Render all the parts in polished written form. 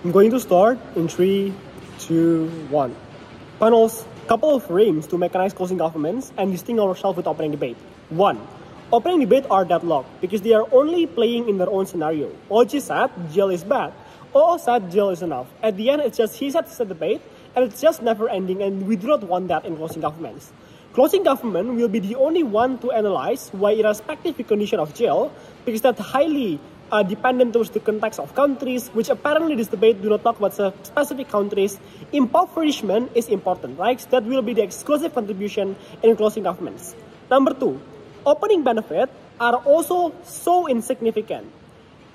I'm going to start in 3, 2, 1. Panels, couple of frames to mechanize closing governments and distinguish ourselves with opening debate. 1. Opening debate are deadlocked because they are only playing in their own scenario. OG said jail is bad. OO said jail is enough. At the end, it's just he said debate, and it's just never ending, and we do not want that in closing governments. Closing government will be the only one to analyze why irrespective of condition of jail, because that's highly dependent towards the context of countries, which apparently this debate do not talk about specific countries. Impoverishment is important, right? That will be the exclusive contribution in closing governments. Number 2, opening benefit are also so insignificant.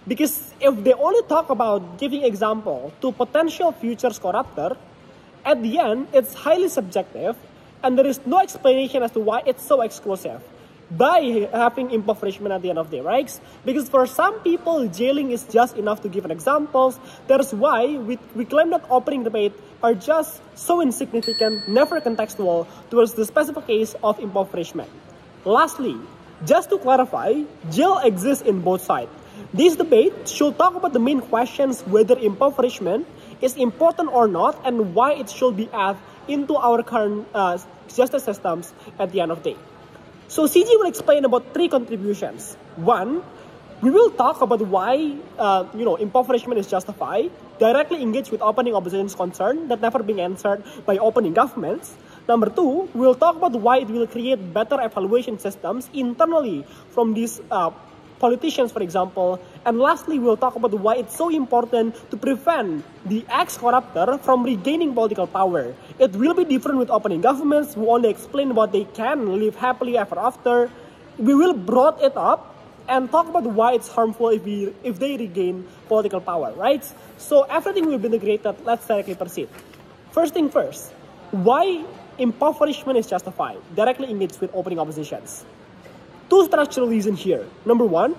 Because if they only talk about giving example to potential future corruptor, at the end, it's highly subjective, and there is no explanation as to why it's so exclusive by having impoverishment at the end of the day, right? Because for some people, jailing is just enough to give an examples. That's why we claim that opening debate are just so insignificant, never contextual towards the specific case of impoverishment. Lastly, just to clarify, jail exists in both sides. This debate should talk about the main questions whether impoverishment is important or not and why it should be added into our current justice systems at the end of the day. So CG will explain about 3 contributions. 1, we will talk about why impoverishment is justified, directly engage with opening opposition's concern that never been answered by opening governments. Number 2, we will talk about why it will create better evaluation systems internally from these politicians, for example. And lastly, we'll talk about why it's so important to prevent the ex-corruptor from regaining political power. It will be different with opening governments who only explain what they can live happily ever after. We will broad it up and talk about why it's harmful if they regain political power, right? So everything will be integrated. Let's directly proceed. First thing first, why impoverishment is justified? Directly engage with opening oppositions. 2 structural reasons here. Number 1,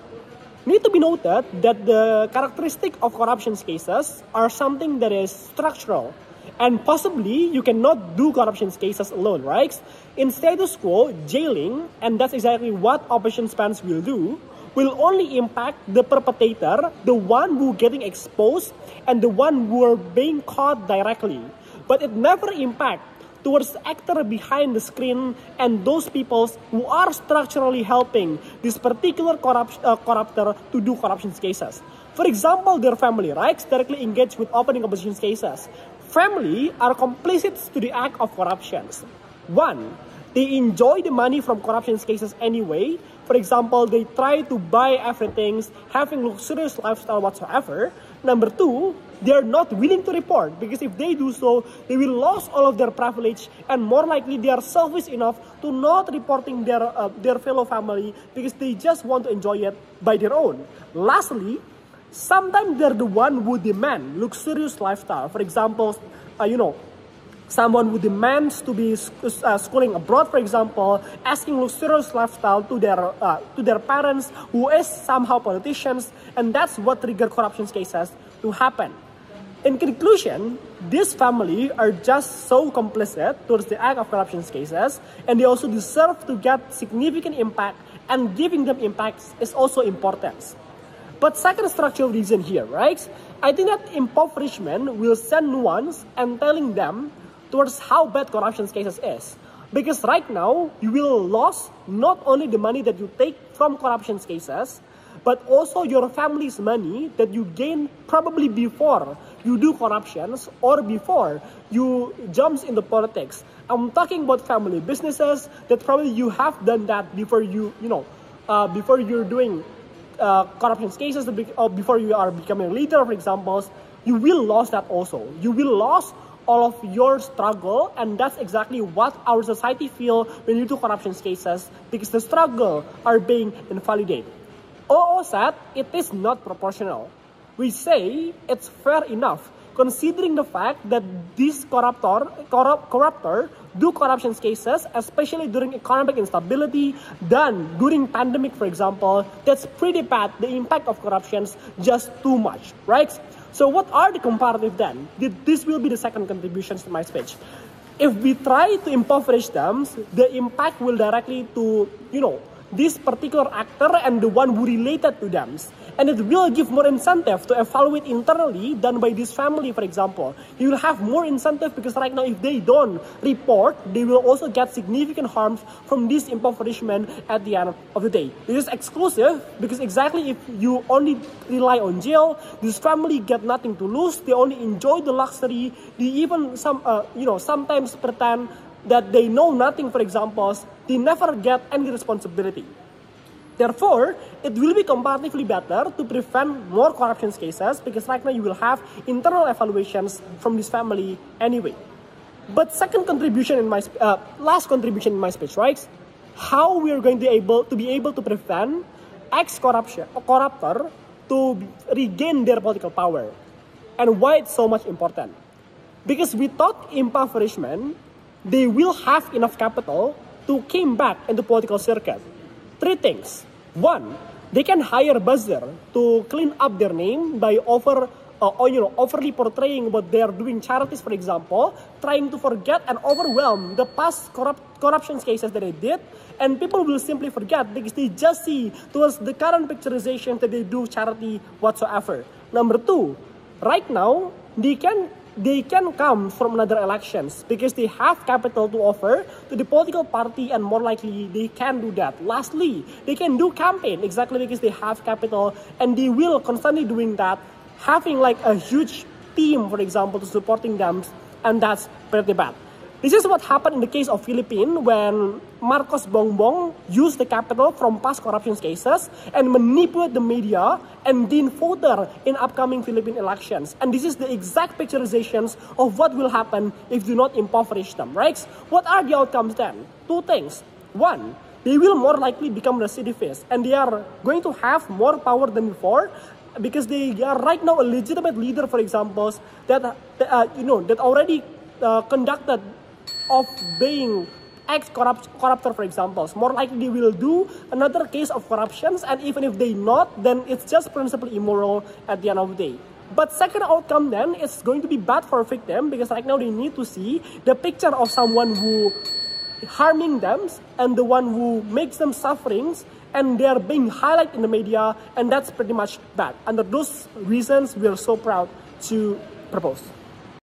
need to be noted that the characteristic of corruption cases are something that is structural. And possibly, you cannot do corruption cases alone, right? In status quo, jailing, and that's exactly what opposition spans will do, will only impact the perpetrator, the one who getting exposed, and the one who are being caught directly. But it never impacts towards the actor behind the screen and those people who are structurally helping this particular corruptor to do corruption cases. For example, their family, right? Directly engaged with opening opposition cases. Family are complicit to the act of corruptions. 1, they enjoy the money from corruption cases anyway. For example, they try to buy everything, having luxurious lifestyle whatsoever. Number 2, they are not willing to report because if they do so, they will lose all of their privilege, and more likely they are selfish enough to not reporting their fellow family because they just want to enjoy it by their own. Lastly, sometimes they're the one who demand luxurious lifestyle. For example, someone who demands to be schooling abroad, for example, asking luxurious lifestyle to their parents who is somehow politicians, and that's what trigger corruption cases to happen. In conclusion, these families are just so complicit towards the act of corruption cases, and they also deserve to get significant impact, and giving them impact is also important. But second structural reason here, right? I think that impoverishment will send nuance and telling them towards how bad corruption cases is. Because right now, you will lose not only the money that you take from corruption cases, but also your family's money that you gain probably before you do corruptions or before you jumps into politics. I'm talking about family businesses that probably you have done that before before you're doing corruption cases, or before you are becoming a leader, for example. You will lose that also. You will lose all of your struggle, and that's exactly what our society feel when you do corruption cases, because the struggle are being invalidated. OO said it is not proportional. We say it's fair enough, considering the fact that this corruptor do corruption cases, especially during economic instability, done during pandemic, for example. That's pretty bad. The impact of corruptions just too much, right? So what are the comparative then? This will be the second contributions to my speech. If we try to impoverish them, the impact will directly to, this particular actor and the one who related to them. And it will give more incentive to evaluate internally than by this family, for example. You will have more incentive because right now if they don't report, they will also get significant harms from this impoverishment at the end of the day. This is exclusive because exactly if you only rely on jail, this family get nothing to lose. They only enjoy the luxury. They even sometimes pretend that they know nothing, for example. They never get any responsibility. Therefore, it will be comparatively better to prevent more corruption cases because right now you will have internal evaluations from this family anyway. But second contribution in my last contribution in my speech, right? How we are going to be able to prevent corruptor to regain their political power, and why it's so much important. Because without impoverishment, they will have enough capital to came back into political circuit. Three things. One, they can hire buzzer to clean up their name by overly portraying what they are doing charities, for example, trying to forget and overwhelm the past corruption cases that they did, and people will simply forget because they just see towards the current picturization that they do charity whatsoever. Number two, right now, they can come from another elections because they have capital to offer to the political party, and more likely they can do that. Lastly, they can do campaign exactly because they have capital, and they will constantly doing that, having like a huge team, for example, to supporting them, and that's pretty bad. This is what happened in the case of Philippines when Marcos Bongbong used the capital from past corruption cases and manipulate the media and then voter in upcoming Philippine elections. And this is the exact picturizations of what will happen if do not impoverish them, right? What are the outcomes then? Two things. One, they will more likely become recidivists, and they are going to have more power than before because they are right now a legitimate leader, for example, that already conducted of being ex-corruptor, for example. More likely they will do another case of corruptions, and even if they not, then it's just principally immoral at the end of the day. But second outcome then is going to be bad for a victim because right now they need to see the picture of someone who harming them and the one who makes them sufferings, and they are being highlighted in the media, and that's pretty much bad. Under those reasons, we are so proud to propose.